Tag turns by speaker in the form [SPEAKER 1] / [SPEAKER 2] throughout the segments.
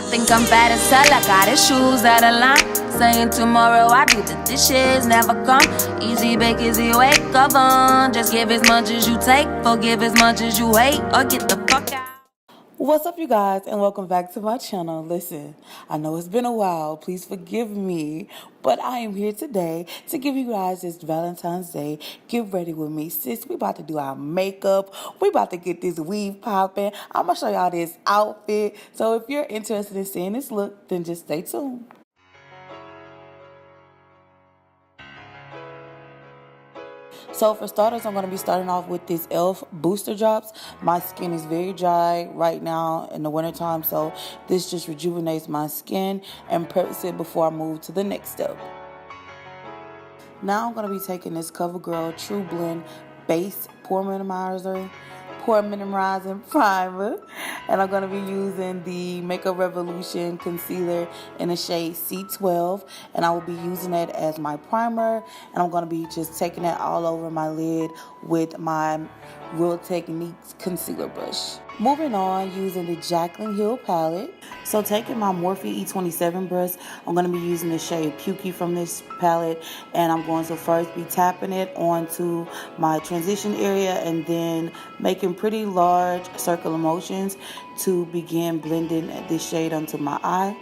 [SPEAKER 1] I think I'm bad as hell, I got his shoes out of line. Saying tomorrow I do the dishes, never come. Easy bake, easy wake, come on. Just give as much as you take, forgive as much as you hate, or get the fuck out.
[SPEAKER 2] What's up, you guys, and welcome back to my channel. Listen, I know it's been a while, please forgive me, but I am here today to give you guys this Valentine's Day get ready with me. Sis, we about to do our makeup, we about to get this weave popping. I'm gonna show y'all this outfit, so if you're interested in seeing this look, then just stay tuned. So for starters, I'm going to be starting off with this e.l.f. booster drops. My skin is very dry right now in the wintertime, so this just rejuvenates my skin and preps it before I move to the next step. Now I'm going to be taking this CoverGirl True Blend Base Pore Minimizing Primer, and I'm going to be using the Makeup Revolution Concealer in the shade C12, and I will be using that as my primer, and I'm going to be just taking that all over my lid with my Real Techniques concealer brush. Moving on, using the Jaclyn Hill palette. So taking my Morphe E27 brush, I'm going to be using the shade Pukey from this palette, and I'm going to first be tapping it onto my transition area and then making pretty large circular motions to begin blending this shade onto my eye.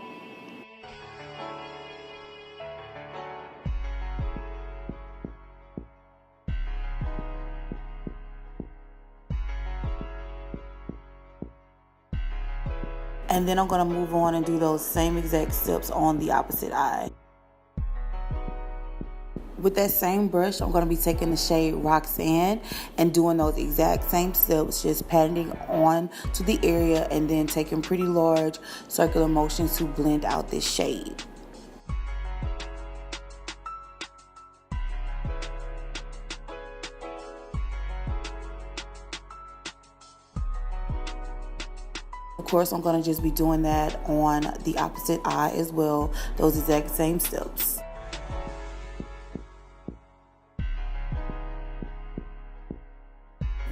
[SPEAKER 2] And then I'm going to move on and do those same exact steps on the opposite eye. With that same brush, I'm going to be taking the shade Roxanne and doing those exact same steps, just patting on to the area and then taking pretty large circular motions to blend out this shade. Of course, I'm going to just be doing that on the opposite eye as well, those exact same steps.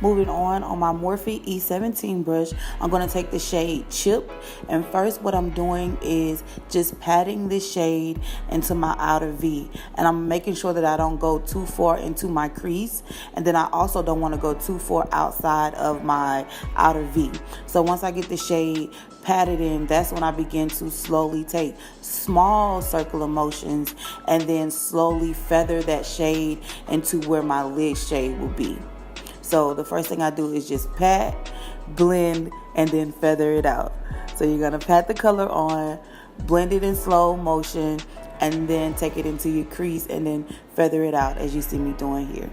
[SPEAKER 2] Moving on my Morphe E17 brush, I'm going to take the shade Chip, and first what I'm doing is just patting this shade into my outer V, and I'm making sure that I don't go too far into my crease, and then I also don't want to go too far outside of my outer V. So once I get the shade patted in, that's when I begin to slowly take small circular motions and then slowly feather that shade into where my lid shade will be. So the first thing I do is just pat, blend, and then feather it out. So you're going to pat the color on, blend it in slow motion, and then take it into your crease and then feather it out as you see me doing here.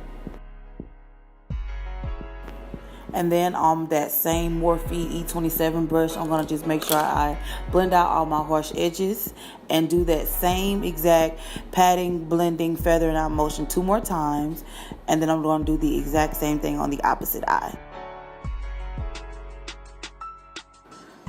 [SPEAKER 2] And then on that same Morphe E27 brush, I'm going to just make sure I blend out all my harsh edges and do that same exact patting, blending, feathering out motion 2 more times. And then I'm going to do the exact same thing on the opposite eye.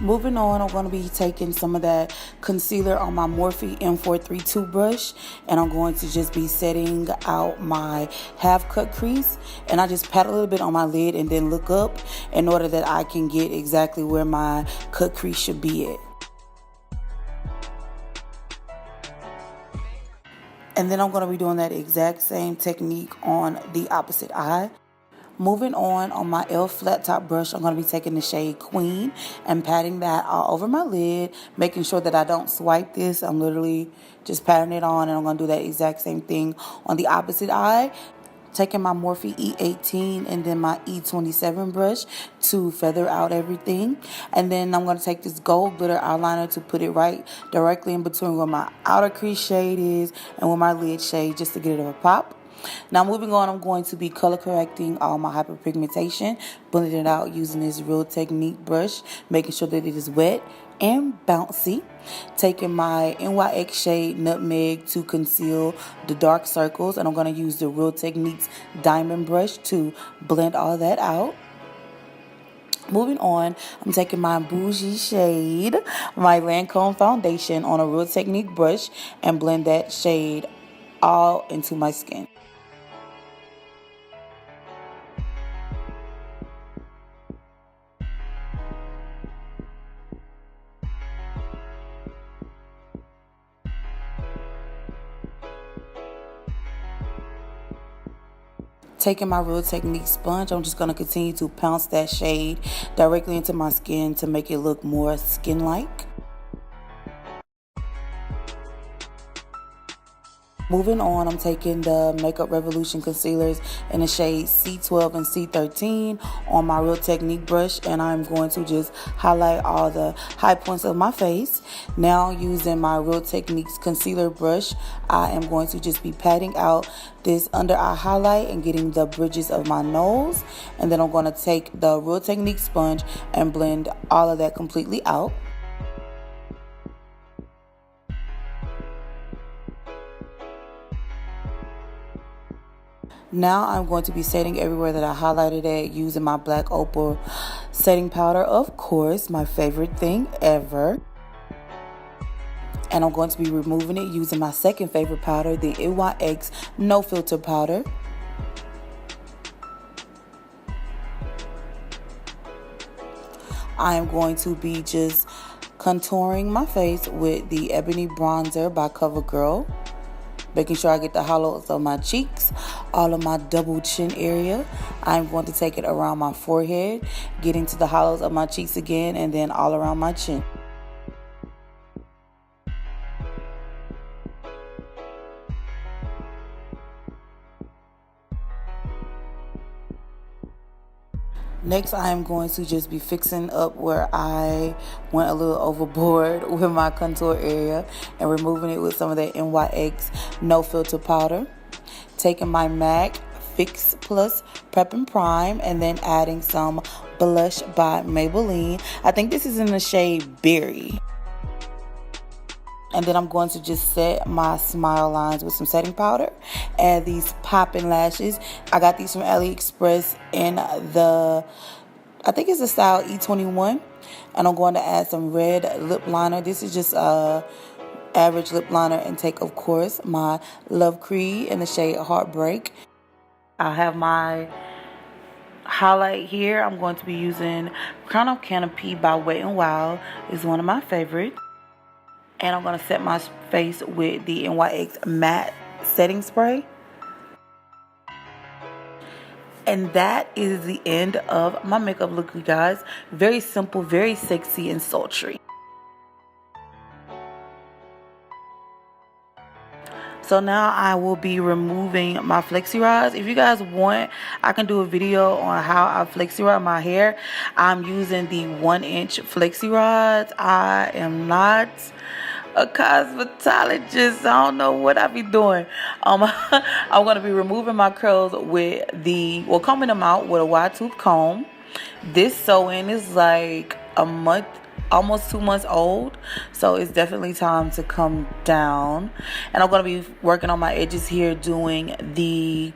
[SPEAKER 2] Moving on, I'm going to be taking some of that concealer on my Morphe M432 brush, and I'm going to just be setting out my half cut crease, and I just pat a little bit on my lid and then look up in order that I can get exactly where my cut crease should be at. And then I'm going to be doing that exact same technique on the opposite eye. Moving on my e.l.f. flat top brush, I'm going to be taking the shade Queen and patting that all over my lid, making sure that I don't swipe this. I'm literally just patting it on, and I'm going to do that exact same thing on the opposite eye. Taking my Morphe E18 and then my E27 brush to feather out everything. And then I'm going to take this gold glitter eyeliner to put it right directly in between where my outer crease shade is and where my lid shade, just to get it of a pop. Now moving on, I'm going to be color correcting all my hyperpigmentation, blending it out using this Real Technique brush, making sure that it is wet and bouncy. Taking my NYX shade Nutmeg to conceal the dark circles, and I'm going to use the Real Techniques diamond brush to blend all that out. Moving on, I'm taking my bougie shade, my Lancome foundation, on a Real Technique brush and blend that shade all into my skin. Taking my Real Technique sponge, I'm just going to continue to pounce that shade directly into my skin to make it look more skin-like. Moving on, I'm taking the Makeup Revolution concealers in the shade C12 and C13 on my Real Technique brush, and I'm going to just highlight all the high points of my face. Now, using my Real Techniques concealer brush, I am going to just be patting out this under eye highlight and getting the bridges of my nose, and then I'm going to take the Real Technique sponge and blend all of that completely out. Now I'm going to be setting everywhere that I highlighted at using my Black Opal setting powder, of course, my favorite thing ever. And I'm going to be removing it using my second favorite powder, the NYX No Filter powder. I am going to be just contouring my face with the Ebony Bronzer by CoverGirl. Making sure I get the hollows of my cheeks, all of my double chin area. I'm going to take it around my forehead, getting to the hollows of my cheeks again, and then all around my chin. Next, I am going to just be fixing up where I went a little overboard with my contour area and removing it with some of that NYX No Filter powder. Taking my MAC Fix Plus Prep and Prime and then adding some blush by Maybelline. I think this is in the shade Berry. And then I'm going to just set my smile lines with some setting powder. Add these popping lashes. I got these from AliExpress in the, I think it's the style E21. And I'm going to add some red lip liner. This is just a average lip liner. And take, of course, my Love Creed in the shade Heartbreak. I have my highlight here. I'm going to be using Crown of Canopy by Wet n Wild. It's one of my favorites. And I'm going to set my face with the NYX Matte Setting Spray. And that is the end of my makeup look, you guys. Very simple, very sexy, and sultry. So now I will be removing my flexi rods. If you guys want, I can do a video on how I flexi rod my hair. I'm using the 1-inch flexi rods. I am not a cosmetologist. I don't know what I be doing. I'm going to be removing my curls with combing them out with a wide tooth comb. This sew-in is like a month, almost 2 months old, so it's definitely time to come down. And I'm going to be working on my edges here, adding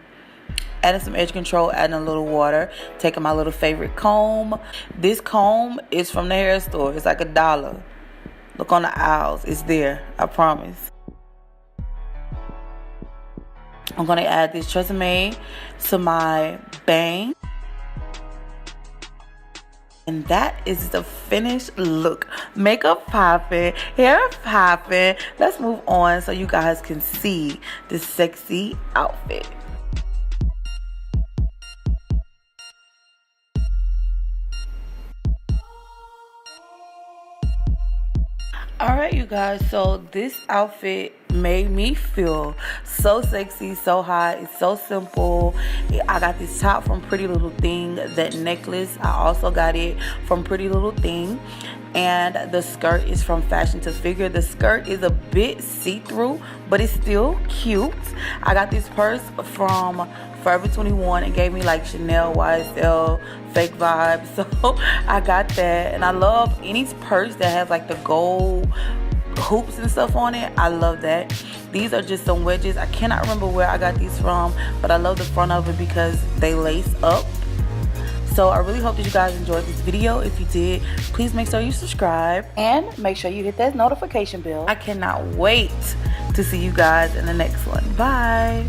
[SPEAKER 2] some edge control, adding a little water, taking my little favorite comb. This comb is from the hair store. It's like $1. Look on the aisles. It's there. I promise. I'm going to add this Tresemme to my bang. And that is the finished look. Makeup popping, hair popping. Let's move on so you guys can see this sexy outfit. Alright, you guys, so this outfit made me feel so sexy, so hot. It's so simple. I got this top from Pretty Little Thing. That necklace, I also got it from Pretty Little Thing. And the skirt is from Fashion to Figure. The skirt is a bit see-through, but it's still cute. I got this purse from Forever 21. It gave me like Chanel, YSL, fake vibes. So I got that. And I love any purse that has like the gold hoops and stuff on it. I love that. These are just some wedges. I cannot remember where I got these from, but I love the front of it because they lace up. So I really hope that you guys enjoyed this video. If you did, please make sure you subscribe and make sure you hit that notification bell. I cannot wait to see you guys in the next one. Bye.